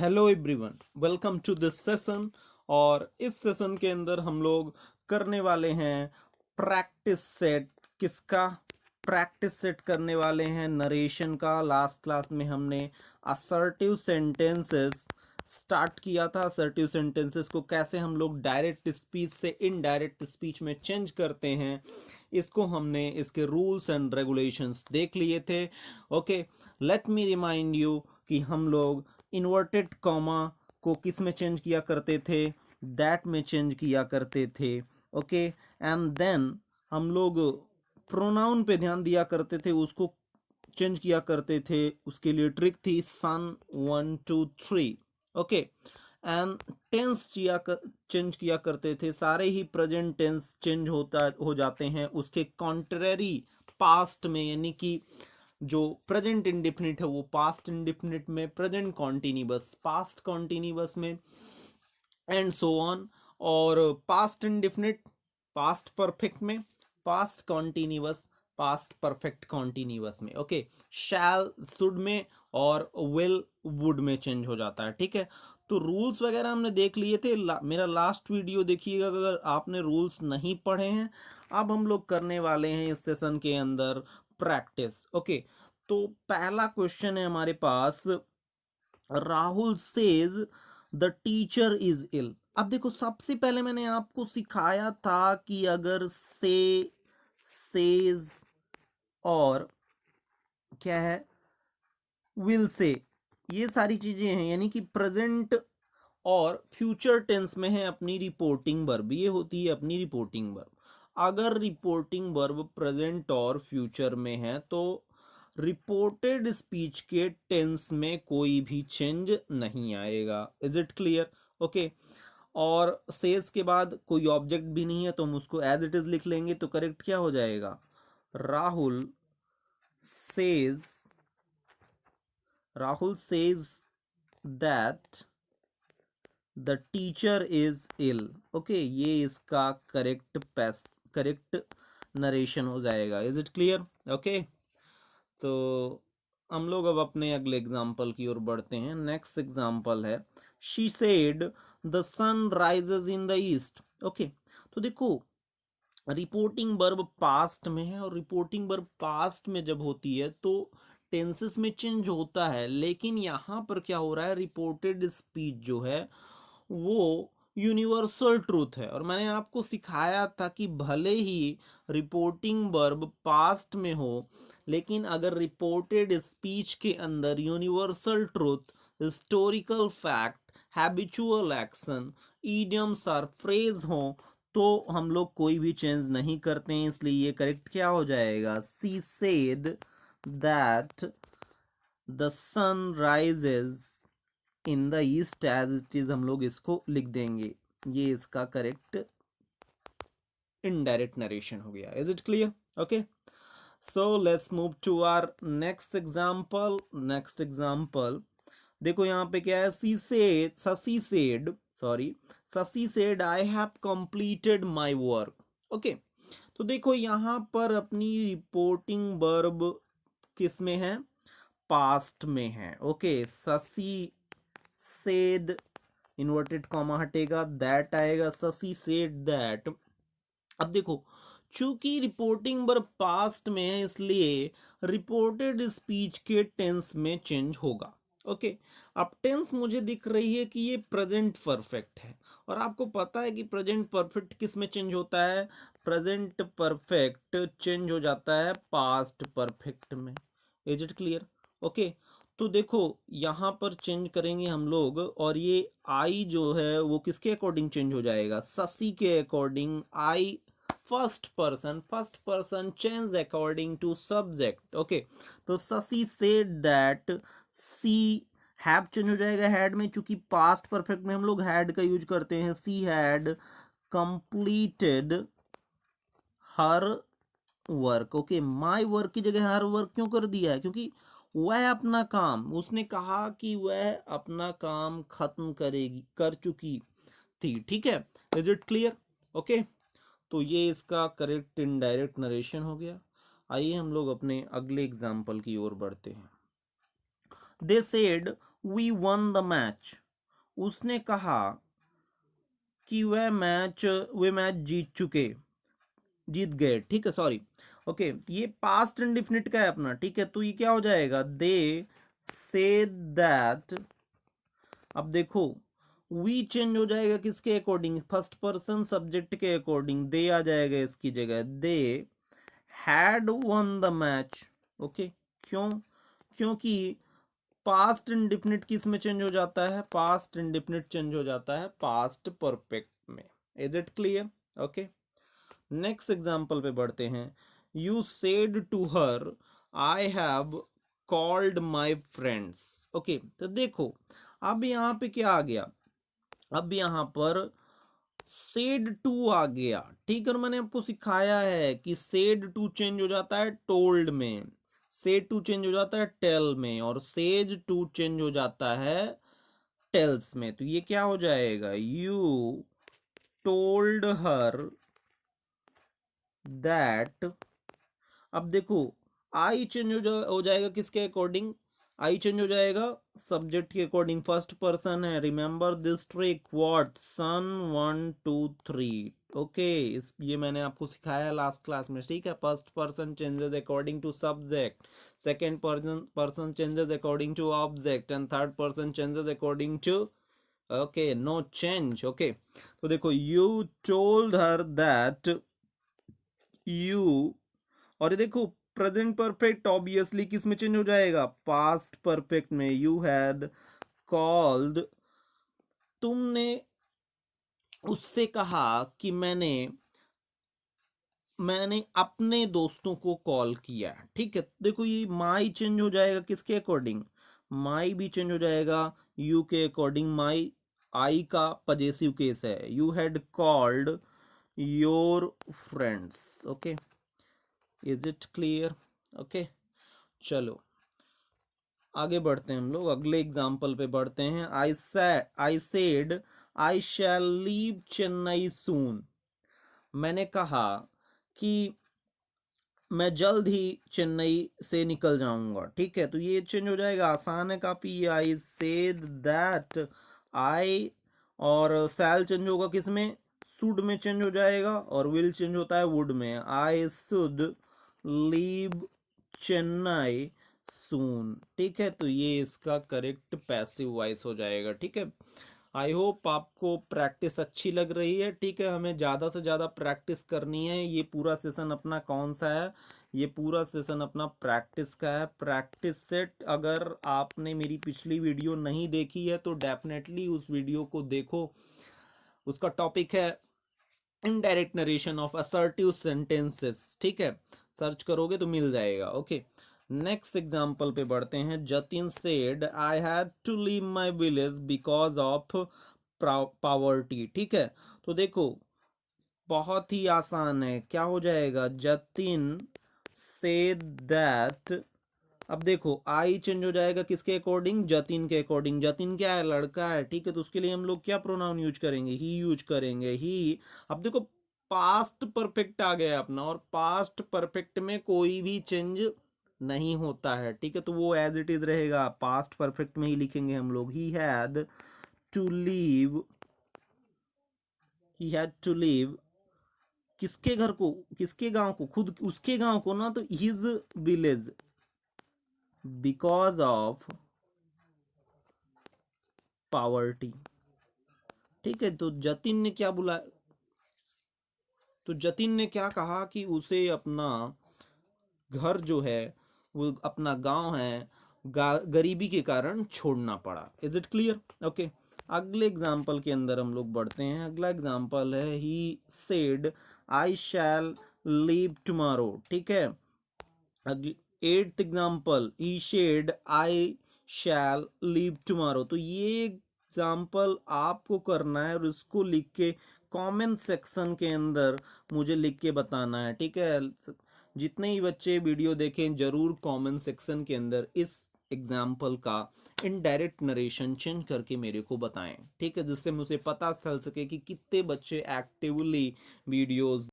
Hello everyone, welcome to this session. और इस session के अंदर हम लोग करने वाले हैं प्रैक्टिस सेट। किसका प्रैक्टिस सेट करने वाले हैं? नरेशन का। लास्ट क्लास में हमने असर्टिव सेंटेंसेस स्टार्ट किया था। असर्टिव सेंटेंसेस को कैसे हम लोग डायरेक्ट स्पीच से इनडायरेक्ट स्पीच में चेंज करते हैं, इसको हमने इसके रूल्स एंड रेगुलेशंस देख लिए थे। Okay, let me remind you कि हम लोग इन्वर्टेड कॉमा को किस में चेंज किया करते थे? दैट में चेंज किया करते थे। ओके, एंड देन हम लोग प्रोनाउन पे ध्यान दिया करते थे, उसको चेंज किया करते थे। उसके लिए ट्रिक थी सन 1 2 3। ओके, एंड टेंस चेंज किया करते थे। सारे ही प्रेजेंट टेंस चेंज हो जाते हैं उसके कॉन्ट्रेरी पास्ट में, यानी कि जो प्रेजेंट इंडिफिनिट है वो पास्ट इंडिफिनिट में, प्रेजेंट कॉन्टिन्यूअस पास्ट कॉन्टिन्यूअस में, एंड सो ऑन। और पास्ट इंडिफिनिट पास्ट परफेक्ट में, past continuous past perfect continuous में। ओके, शैल शुड में और विल वुड में चेंज हो जाता है। ठीक है, तो रूल्स वगैरह हमने देख लिए थे। मेरा लास्ट वीडियो देखिएगा अगर आपने रूल्स नहीं पढ़े हैं। अब हम लोग करने वाले हैं इस सेशन के अंदर प्रैक्टिस। ओके, तो पहला क्वेश्चन है हमारे पास, Rahul says the teacher is ill. अब देखो, सबसे पहले मैंने आपको सिखाया था कि अगर सेज और क्या है, विल से, ये सारी चीजें हैं, यानी कि प्रेजेंट और फ्यूचर टेंस में है अपनी रिपोर्टिंग वर्ब, ये होती है अपनी रिपोर्टिंग वर्ब। अगर रिपोर्टिंग वर्ब प्रेजेंट और फ्यूचर में है तो रिपोर्टेड स्पीच के टेंस में कोई भी चेंज नहीं आएगा। Is it clear? ओके, और सेज के बाद कोई ऑब्जेक्ट भी नहीं है तो हम उसको एज इट इज लिख लेंगे, तो करेक्ट क्या हो जाएगा? Rahul says, Rahul says that the teacher is ill. Okay, ये इसका करेक्ट नरेशन हो जाएगा। Is it clear? ओके, तो हम लोग अब अपने अगले एग्जाम्पल की ओर बढ़ते हैं। नेक्स्ट एग्जाम्पल है, she said the sun rises in the east. Okay, तो देखो, रिपोर्टिंग वर्ब पास्ट में है, और रिपोर्टिंग वर्ब पास्ट में जब होती है तो टेंसेस में चेंज होता है, लेकिन यहाँ पर क्या हो रहा है, रिपोर्टेड स्पीच जो है वो यूनिवर्सल ट्रूथ है। और मैंने आपको सिखाया था कि भले ही रिपोर्टिंग वर्ब पास्ट में हो, लेकिन अगर रिपोर्टेड स्पीच के अंदर universal truth, historical fact, habitual action, idioms और फ्रेज हो तो हम लोग कोई भी चेंज नहीं करते हैं। इसलिए ये करेक्ट क्या हो जाएगा? She said that the sun rises in the east as it is, हम लोग इसको लिख देंगे। ये इसका करेक्ट इनडायरेक्ट नरेशन हो गया। Is it clear? Okay, so let's move to our next example. Next example देखो, यहाँ पे क्या है, Shashi said I have completed my work. Okay, तो देखो यहाँ पर अपनी रिपोर्टिंग वर्ब किस में है? पास्ट में है। Okay, Shashi said, inverted comma हटेगा, दैट आएगा, शशि सेड दैट। अब देखो, चूंकि रिपोर्टिंग वर्ब पास्ट में है इसलिए रिपोर्टेड स्पीच के टेंस में चेंज होगा। ओके, अब टेंस मुझे दिख रही है कि ये प्रेजेंट परफेक्ट है, और आपको पता है कि प्रेजेंट परफेक्ट किस में चेंज होता है? प्रेजेंट परफेक्ट चेंज हो जाता है पास्ट परफेक्ट में। Is it clear? ओके, तो देखो यहाँ पर चेंज करेंगे हम लोग, और ये आई जो है वो किसके अकॉर्डिंग चेंज हो जाएगा? शशि के according. I first person change according to subject. Okay, तो Shashi said that, she have change हो जाएगा हैड में, चूंकि पास्ट परफेक्ट में हम लोग हैड का यूज करते हैं। She had completed her work. Okay, my work की जगह हर वर्क क्यों कर दिया है? क्योंकि वह अपना काम, उसने कहा कि वह अपना काम खत्म कर चुकी थी। ठीक है, इज इट क्लियर? ओके, तो ये इसका करेक्ट इनडायरेक्ट नरेशन हो गया। आइए हम लोग अपने अगले एग्जाम्पल की ओर बढ़ते हैं। They said we won the match, उसने कहा कि वे मैच जीत गए, ठीक है, सॉरी, ओके, ये पास्ट इंडेफिनिट का है अपना, ठीक है, तो ये क्या हो जाएगा, दे से दैट। अब देखो वी चेंज हो जाएगा किसके अकॉर्डिंग, फर्स्ट पर्सन सब्जेक्ट के अकॉर्डिंग, दे आ जाएगा इसकी जगह, they had one the match, okay, क्यों, क्योंकि पास्ट इंडेफिनिट किस में चेंज हो जाता है, पास्ट इंडेफिनिट चेंज हो जाता है पास्ट परफेक्ट में। Is it clear? Okay, next example पे बढ़ते हैं। You said to her I have called my friends, okay, तो देखो अब यहाँ पे क्या आ गया, अब यहाँ पर सेड टू आ गया, ठीक है, और मैंने आपको सिखाया है कि सेड टू चेंज हो जाता है टोल्ड में, सेड टू चेंज हो जाता है टेल में, और सेज टू चेंज हो जाता है टेल्स में। तो ये क्या हो जाएगा, यू टोल्ड हर दैट। अब देखो आई चेंज हो जाएगा किसके अकॉर्डिंग, आई चेंज हो जाएगा सब्जेक्ट के अकॉर्डिंग, फर्स्ट पर्सन है, remember this trick, what, SON 1 2 3, okay, इस ये मैंने आपको सिखाया लास्ट क्लास में, ठीक है, first person changes according to subject, second person changes according to object, and third person changes according to, okay, no change, okay. तो देखो you told her that you, और ये देखो प्रेजेंट परफेक्ट ऑब्वियसली किस में चेंज हो जाएगा, past perfect में, यू हैड कॉल्ड, तुमने उससे कहा कि मैंने अपने दोस्तों को कॉल किया, ठीक है, देखो ये माई चेंज हो जाएगा किसके अकॉर्डिंग, माई भी चेंज हो जाएगा यू के अकॉर्डिंग, माई आई का पजेसिव केस है, you had called your friends, okay, is it clear? Okay, चलो आगे बढ़ते हैं, हम लोग अगले एग्जाम्पल पे बढ़ते हैं। I said I shall leave Chennai soon, मैंने कहा कि मैं जल्द ही चेन्नई से निकल जाऊंगा, ठीक है, तो ये चेंज हो जाएगा, आसान है काफी, आई सेड दैट आई, और सैल चेंज होगा किस में, शुड में चेंज हो जाएगा, और विल चेंज होता है वुड में, आई शुड लीव चेन्नई सून, ठीक है, तो ये इसका करेक्ट पैसिव वॉइस हो जाएगा, ठीक है। आई होप आपको प्रैक्टिस अच्छी लग रही है, ठीक है, हमें ज़्यादा से ज़्यादा प्रैक्टिस करनी है, ये पूरा सेशन अपना कौन सा है, ये पूरा सेशन अपना प्रैक्टिस का है, प्रैक्टिस सेट। अगर आपने मेरी पिछली वीडियो नहीं देखी है तो डेफिनेटली उस वीडियो को देखो, उसका टॉपिक है indirect narration of assertive sentences, ठीक है, सर्च करोगे तो मिल जाएगा, ओके। नेक्स्ट एग्जाम्पल पे बढ़ते हैं। Jatin said I had to leave my village because of poverty, ठीक है, तो देखो बहुत ही आसान है, क्या हो जाएगा, जतिन सेड दैट, अब देखो आई चेंज हो जाएगा किसके अकॉर्डिंग, जतिन के अकॉर्डिंग, जतिन क्या है, लड़का है, ठीक है, तो उसके लिए हम लोग क्या प्रोनाउन यूज करेंगे, ही यूज करेंगे, ही। अब देखो पास्ट परफेक्ट आ गया अपना, और पास्ट परफेक्ट में कोई भी चेंज नहीं होता है, ठीक है, तो वो एज इट इज रहेगा, पास्ट परफेक्ट में ही लिखेंगे हम लोग, to leave he had to leave किसके घर को, किसके गांव को, खुद उसके गांव को ना, तो his village because of poverty, ठीक है, तो जतिन ने क्या बोला, तो जतिन ने क्या कहा कि उसे अपना घर जो है, वो अपना गांव है, गरीबी के कारण छोड़ना पड़ा। Is it clear? ओके, अगले एग्जाम्पल के अंदर हम लोग बढ़ते हैं। अगला एग्जाम्पल है he said I shall leave tomorrow, ठीक है। अगले eighth example, he said I shall leave tomorrow, तो ये एग्जाम्पल आपको करना है और इसको लिख के कमेंट सेक्शन के अंदर मुझे लिख के बताना है, ठीक है। जितने ही बच्चे वीडियो देखें जरूर कमेंट सेक्शन के अंदर इस एग्जाम्पल का इनडायरेक्ट नरेशन चेंज करके मेरे को बताएं, ठीक है, जिससे मुझे पता चल सके कि कितने बच्चे एक्टिवली वीडियोस